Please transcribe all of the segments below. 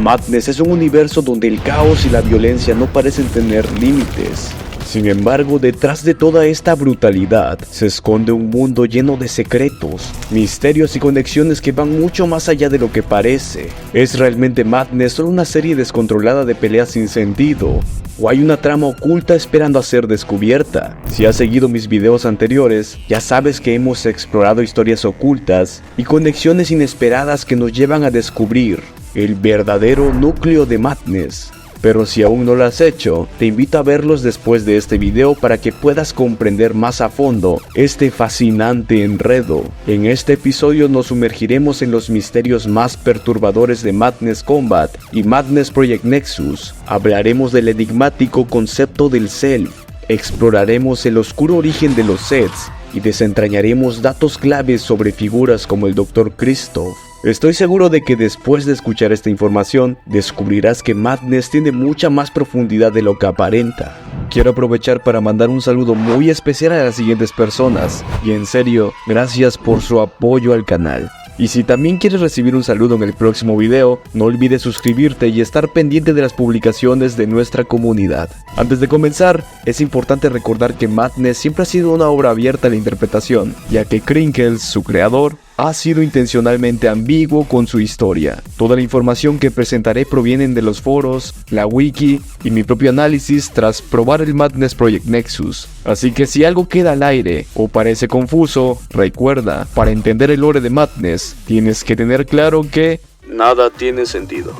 Madness es un universo donde el caos y la violencia no parecen tener límites. Sin embargo, detrás de toda esta brutalidad se esconde un mundo lleno de secretos, misterios y conexiones que van mucho más allá de lo que parece. ¿Es realmente Madness solo una serie descontrolada de peleas sin sentido? ¿O hay una trama oculta esperando a ser descubierta? Si has seguido mis videos anteriores, ya sabes que hemos explorado historias ocultas y conexiones inesperadas que nos llevan a descubrir el verdadero núcleo de Madness. Pero si aún no lo has hecho, te invito a verlos después de este video para que puedas comprender más a fondo este fascinante enredo. En este episodio nos sumergiremos en los misterios más perturbadores de Madness Combat y Madness Project Nexus. Hablaremos del enigmático concepto del Self, exploraremos el oscuro origen de los sets y desentrañaremos datos claves sobre figuras como el Dr. Christoph. Estoy seguro de que después de escuchar esta información, descubrirás que Madness tiene mucha más profundidad de lo que aparenta. Quiero aprovechar para mandar un saludo muy especial a las siguientes personas, y en serio, gracias por su apoyo al canal. Y si también quieres recibir un saludo en el próximo video, no olvides suscribirte y estar pendiente de las publicaciones de nuestra comunidad. Antes de comenzar, es importante recordar que Madness siempre ha sido una obra abierta a la interpretación, ya que Krinkels, su creador, ha sido intencionalmente ambiguo con su historia. Toda la información que presentaré provienen de los foros, la wiki y mi propio análisis tras probar el Madness Project Nexus. Así que si algo queda al aire o parece confuso, recuerda, para entender el lore de Madness, tienes que tener claro que nada tiene sentido.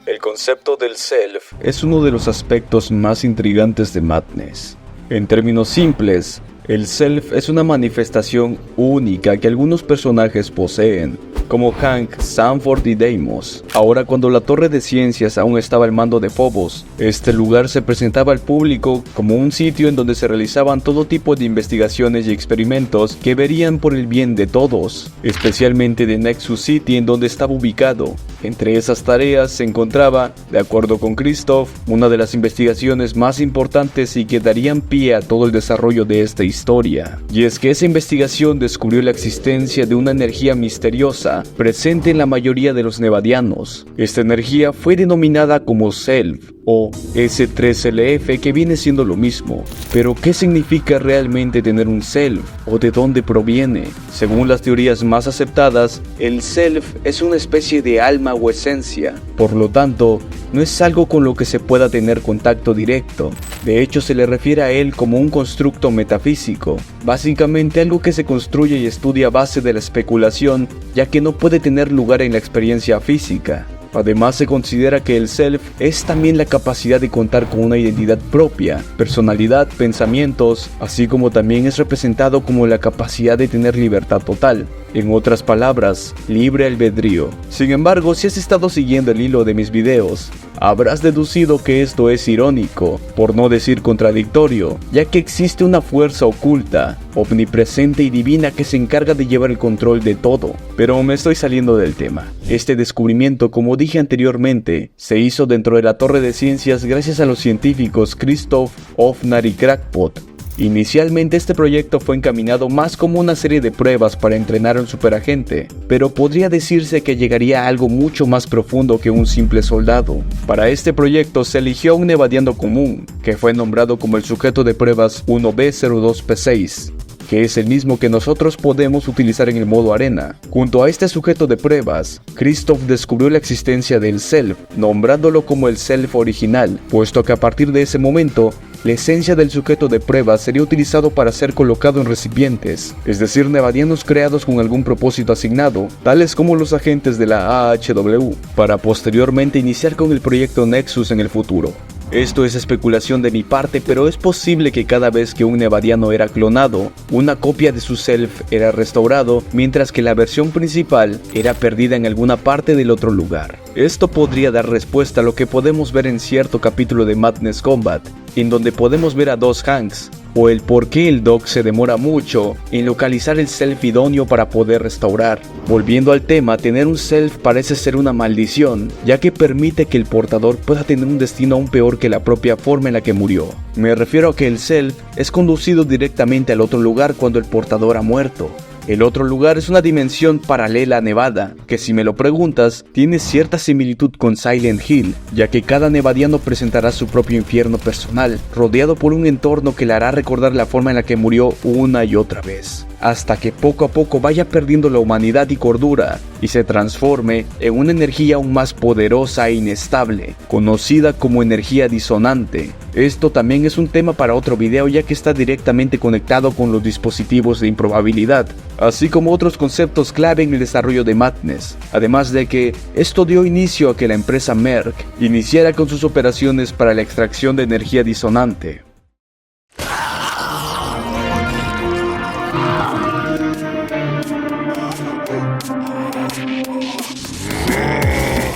El concepto del Self es uno de los aspectos más intrigantes de Madness. En términos simples, el Self es una manifestación única que algunos personajes poseen, como Hank, Sanford y Deimos. Ahora, cuando la Torre de Ciencias aún estaba al mando de Phobos, este lugar se presentaba al público como un sitio en donde se realizaban todo tipo de investigaciones y experimentos que verían por el bien de todos, especialmente de Nexus City, en donde estaba ubicado. Entre esas tareas se encontraba, de acuerdo con Christoph, una de las investigaciones más importantes y que darían pie a todo el desarrollo de esta historia. Y es que esa investigación descubrió la existencia de una energía misteriosa presente en la mayoría de los nevadianos. Esta energía fue denominada como Self o S3LF, que viene siendo lo mismo. Pero ¿qué significa realmente tener un Self o de dónde proviene? Según las teorías más aceptadas, el Self es una especie de alma o esencia. Por lo tanto, no es algo con lo que se pueda tener contacto directo. De hecho, se le refiere a él como un constructo metafísico, básicamente algo que se construye y estudia a base de la especulación, ya que no puede tener lugar en la experiencia física. Además, se considera que el Self es también la capacidad de contar con una identidad propia, personalidad, pensamientos, así como también es representado como la capacidad de tener libertad total. En otras palabras, libre albedrío. Sin embargo, si has estado siguiendo el hilo de mis videos, habrás deducido que esto es irónico, por no decir contradictorio, ya que existe una fuerza oculta, omnipresente y divina que se encarga de llevar el control de todo. Pero me estoy saliendo del tema. Este descubrimiento, como dije anteriormente, se hizo dentro de la Torre de Ciencias gracias a los científicos Christoph, Ofnar y Crackpot. Inicialmente este proyecto fue encaminado más como una serie de pruebas para entrenar a un superagente, pero podría decirse que llegaría a algo mucho más profundo que un simple soldado. Para este proyecto se eligió a un nevadiano común, que fue nombrado como el sujeto de pruebas 1B02P6, que es el mismo que nosotros podemos utilizar en el modo arena. Junto a este sujeto de pruebas, Christoph descubrió la existencia del Self, nombrándolo como el Self original, puesto que a partir de ese momento, la esencia del sujeto de prueba sería utilizado para ser colocado en recipientes, es decir, nevadianos creados con algún propósito asignado, tales como los agentes de la AHW, para posteriormente iniciar con el proyecto Nexus en el futuro. Esto es especulación de mi parte, pero es posible que cada vez que un nevadiano era clonado, una copia de su Self era restaurado, mientras que la versión principal era perdida en alguna parte del otro lugar. Esto podría dar respuesta a lo que podemos ver en cierto capítulo de Madness Combat, en donde podemos ver a dos Hanks, o el por qué el Doc se demora mucho en localizar el Self idóneo para poder restaurar. Volviendo al tema, tener un Self parece ser una maldición, ya que permite que el portador pueda tener un destino aún peor que la propia forma en la que murió. Me refiero a que el Self es conducido directamente al otro lugar cuando el portador ha muerto. El otro lugar es una dimensión paralela a Nevada, que si me lo preguntas, tiene cierta similitud con Silent Hill, ya que cada nevadiano presentará su propio infierno personal, rodeado por un entorno que le hará recordar la forma en la que murió una y otra vez, hasta que poco a poco vaya perdiendo la humanidad y cordura, y se transforme en una energía aún más poderosa e inestable, conocida como energía disonante. Esto también es un tema para otro video, ya que está directamente conectado con los dispositivos de improbabilidad, así como otros conceptos clave en el desarrollo de Madness, además de que esto dio inicio a que la empresa Merck iniciara con sus operaciones para la extracción de energía disonante.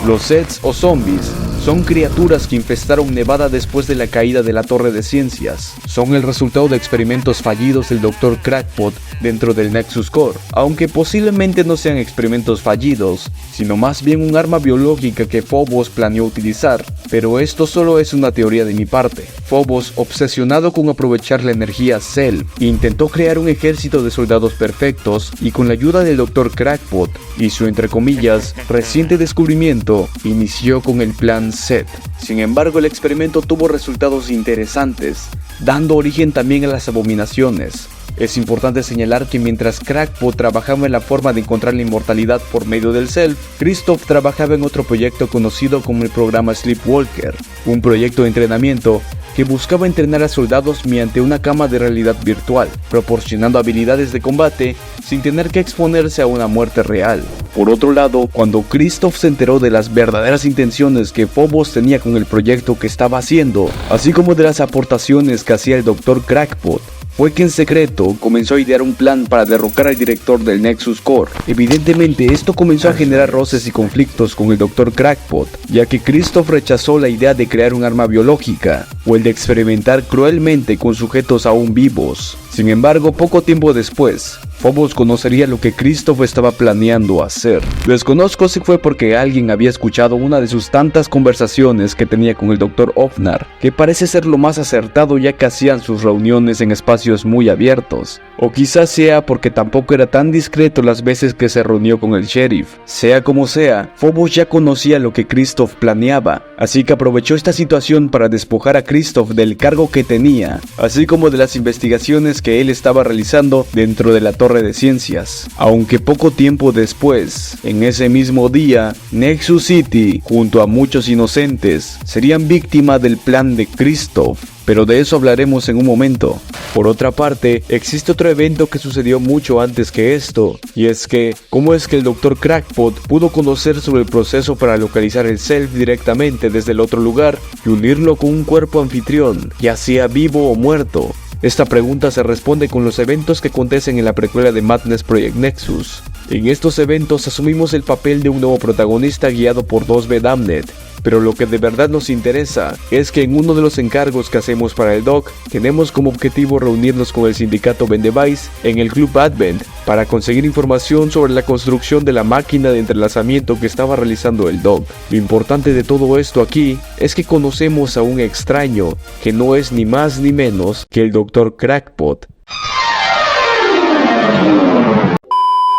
Los Zeds o zombies son criaturas que infestaron Nevada después de la caída de la Torre de Ciencias. Son el resultado de experimentos fallidos del Dr. Crackpot dentro del Nexus Core, aunque posiblemente no sean experimentos fallidos, sino más bien un arma biológica que Phobos planeó utilizar, pero esto solo es una teoría de mi parte. Phobos, obsesionado con aprovechar la energía Self, intentó crear un ejército de soldados perfectos y con la ayuda del Dr. Crackpot y su entre comillas reciente descubrimiento, inició con el plan Set. Sin embargo, el experimento tuvo resultados interesantes, dando origen también a las abominaciones. Es importante señalar que mientras Crackpot trabajaba en la forma de encontrar la inmortalidad por medio del Self, Christoph trabajaba en otro proyecto conocido como el programa Sleepwalker, un proyecto de entrenamiento que buscaba entrenar a soldados mediante una cama de realidad virtual, proporcionando habilidades de combate sin tener que exponerse a una muerte real. Por otro lado, cuando Christoph se enteró de las verdaderas intenciones que Phobos tenía con el proyecto que estaba haciendo, así como de las aportaciones que hacía el Dr. Crackpot, fue que en secreto comenzó a idear un plan para derrocar al director del Nexus Core. Evidentemente esto comenzó a generar roces y conflictos con el Dr. Crackpot, ya que Christoph rechazó la idea de crear un arma biológica, o el de experimentar cruelmente con sujetos aún vivos. Sin embargo, poco tiempo después, Phobos conocería lo que Christoph estaba planeando hacer. Desconozco si fue porque alguien había escuchado una de sus tantas conversaciones que tenía con el Dr. Ofnar, que parece ser lo más acertado ya que hacían sus reuniones en espacios muy abiertos, o quizás sea porque tampoco era tan discreto las veces que se reunió con el sheriff. Sea como sea, Phobos ya conocía lo que Christoph planeaba, así que aprovechó esta situación para despojar a Christoph del cargo que tenía, así como de las investigaciones que él estaba realizando dentro de la Torre de Ciencias. Aunque poco tiempo después, en ese mismo día, Nexus City, junto a muchos inocentes, serían víctima del plan de Christoph, pero de eso hablaremos en un momento. Por otra parte, existe otro evento que sucedió mucho antes que esto, y es que, ¿cómo es que el Dr. Crackpot pudo conocer sobre el proceso para localizar el Self directamente desde el otro lugar y unirlo con un cuerpo anfitrión, ya sea vivo o muerto? Esta pregunta se responde con los eventos que acontecen en la precuela de Madness Project Nexus. En estos eventos asumimos el papel de un nuevo protagonista guiado por 2B Damned, pero lo que de verdad nos interesa es que en uno de los encargos que hacemos para el Doc, tenemos como objetivo reunirnos con el sindicato Vendevice en el Club Advent para conseguir información sobre la construcción de la máquina de entrelazamiento que estaba realizando el Doc. Lo importante de todo esto aquí es que conocemos a un extraño que no es ni más ni menos que el Dr. Crackpot,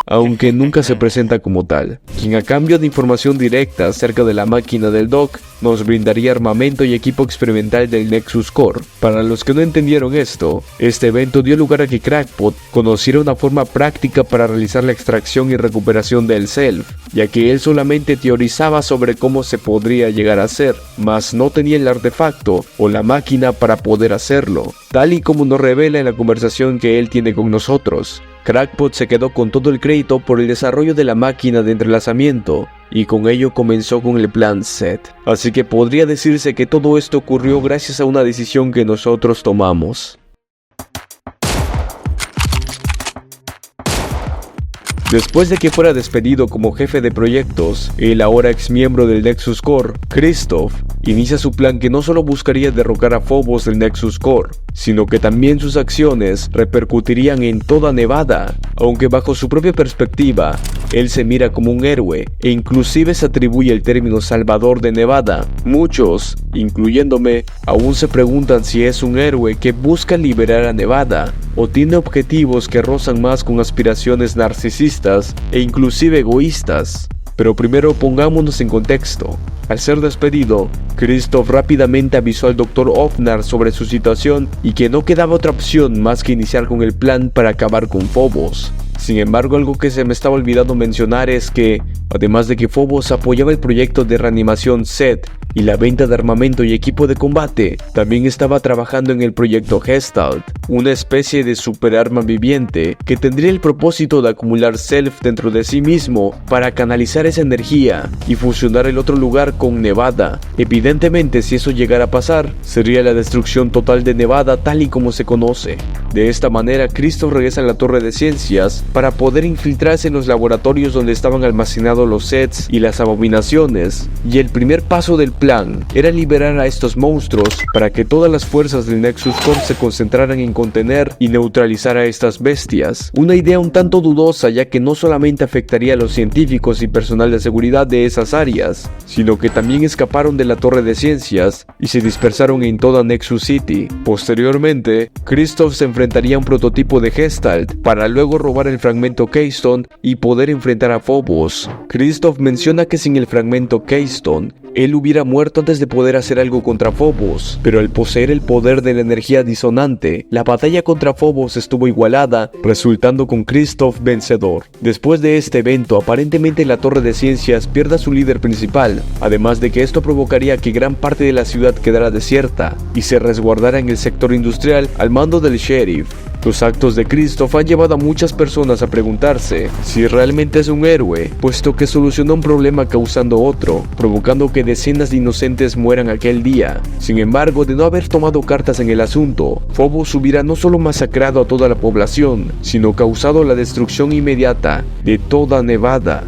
aunque nunca se presenta como tal, quien a cambio de información directa acerca de la máquina del Doc, nos brindaría armamento y equipo experimental del Nexus Core. Para los que no entendieron esto, este evento dio lugar a que Crackpot conociera una forma práctica para realizar la extracción y recuperación del Self, ya que él solamente teorizaba sobre cómo se podría llegar a hacer, mas no tenía el artefacto o la máquina para poder hacerlo, tal y como nos revela en la conversación que él tiene con nosotros. Crackpot se quedó con todo el crédito por el desarrollo de la máquina de entrelazamiento, y con ello comenzó con el plan Set. Así que podría decirse que todo esto ocurrió gracias a una decisión que nosotros tomamos. Después de que fuera despedido como jefe de proyectos, el ahora ex miembro del Nexus Core, Christoph, inicia su plan que no solo buscaría derrocar a Phobos del Nexus Core, sino que también sus acciones repercutirían en toda Nevada, aunque bajo su propia perspectiva, él se mira como un héroe e inclusive se atribuye el término Salvador de Nevada. Muchos, incluyéndome, aún se preguntan si es un héroe que busca liberar a Nevada o tiene objetivos que rozan más con aspiraciones narcisistas e inclusive egoístas. Pero primero pongámonos en contexto. Al ser despedido, Christoph rápidamente avisó al Dr. Ofnar sobre su situación y que no quedaba otra opción más que iniciar con el plan para acabar con Phobos. Sin embargo, algo que se me estaba olvidando mencionar es que, además de que Phobos apoyaba el proyecto de reanimación SET y la venta de armamento y equipo de combate, también estaba trabajando en el proyecto Gestalt, una especie de superarma viviente que tendría el propósito de acumular Self dentro de sí mismo para canalizar esa energía y fusionar el otro lugar con Nevada. Evidentemente, si eso llegara a pasar, sería la destrucción total de Nevada tal y como se conoce. De esta manera, Christoph regresa a la Torre de Ciencias para poder infiltrarse en los laboratorios donde estaban almacenados los sets y las abominaciones, y el primer paso del plan era liberar a estos monstruos para que todas las fuerzas del Nexus Core se concentraran en contener y neutralizar a estas bestias. Una idea un tanto dudosa, ya que no solamente afectaría a los científicos y personal de seguridad de esas áreas, sino que también escaparon de la Torre de Ciencias y se dispersaron en toda Nexus City. Posteriormente, Christoph se enfrentaría a un prototipo de Gestalt para luego robar el fragmento Keystone y poder enfrentar a Phobos. Christoph menciona que sin el fragmento Keystone, él hubiera muerto antes de poder hacer algo contra Phobos, pero al poseer el poder de la energía disonante, la batalla contra Phobos estuvo igualada, resultando con Christoph vencedor. Después de este evento, aparentemente la Torre de Ciencias pierda a su líder principal, además de que esto provocaría que gran parte de la ciudad quedara desierta y se resguardara en el sector industrial al mando del sheriff. Los actos de Christoph han llevado a muchas personas a preguntarse si realmente es un héroe, puesto que solucionó un problema causando otro, provocando que decenas de inocentes mueran aquel día. Sin embargo, de no haber tomado cartas en el asunto, Phobos hubiera no solo masacrado a toda la población, sino causado la destrucción inmediata de toda Nevada.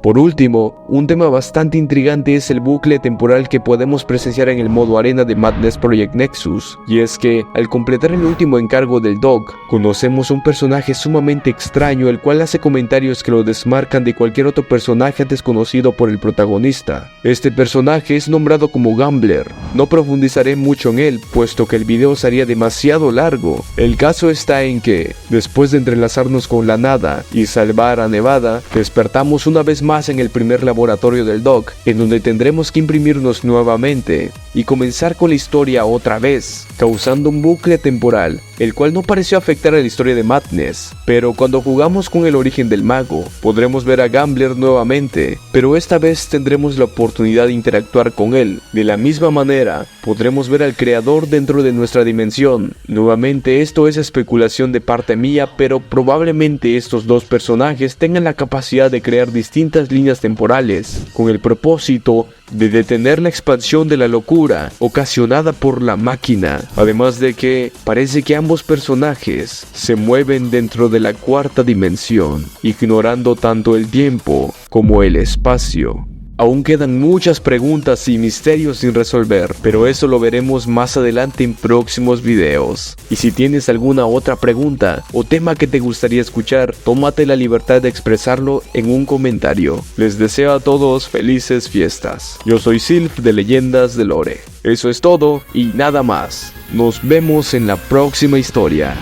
Por último, un tema bastante intrigante es el bucle temporal que podemos presenciar en el modo arena de Madness Project Nexus, y es que, al completar el último encargo del Doc, conocemos un personaje sumamente extraño el cual hace comentarios que lo desmarcan de cualquier otro personaje antes conocido por el protagonista. Este personaje es nombrado como Gambler. No profundizaré mucho en él, puesto que el video sería demasiado largo. El caso está en que, después de entrelazarnos con la nada y salvar a Nevada, despertamos una vez más en el primer laboratorio del Doc, en donde tendremos que imprimirnos nuevamente y comenzar con la historia otra vez, causando un bucle temporal, el cual no pareció afectar a la historia de Madness. Pero cuando jugamos con el origen del mago, podremos ver a Gambler nuevamente, pero esta vez tendremos la oportunidad de interactuar con él. De la misma manera, podremos ver al creador dentro de nuestra dimensión. Nuevamente, esto es especulación de parte mía, pero probablemente estos dos personajes tengan la capacidad de crear distintas líneas temporales, con el propósito de detener la expansión de la locura ocasionada por la máquina. Además de que parece que ambos personajes se mueven dentro de la cuarta dimensión, ignorando tanto el tiempo como el espacio. Aún quedan muchas preguntas y misterios sin resolver, pero eso lo veremos más adelante en próximos videos. Y si tienes alguna otra pregunta o tema que te gustaría escuchar, tómate la libertad de expresarlo en un comentario. Les deseo a todos felices fiestas. Yo soy Sylph de Leyendas de Lore. Eso es todo y nada más. Nos vemos en la próxima historia.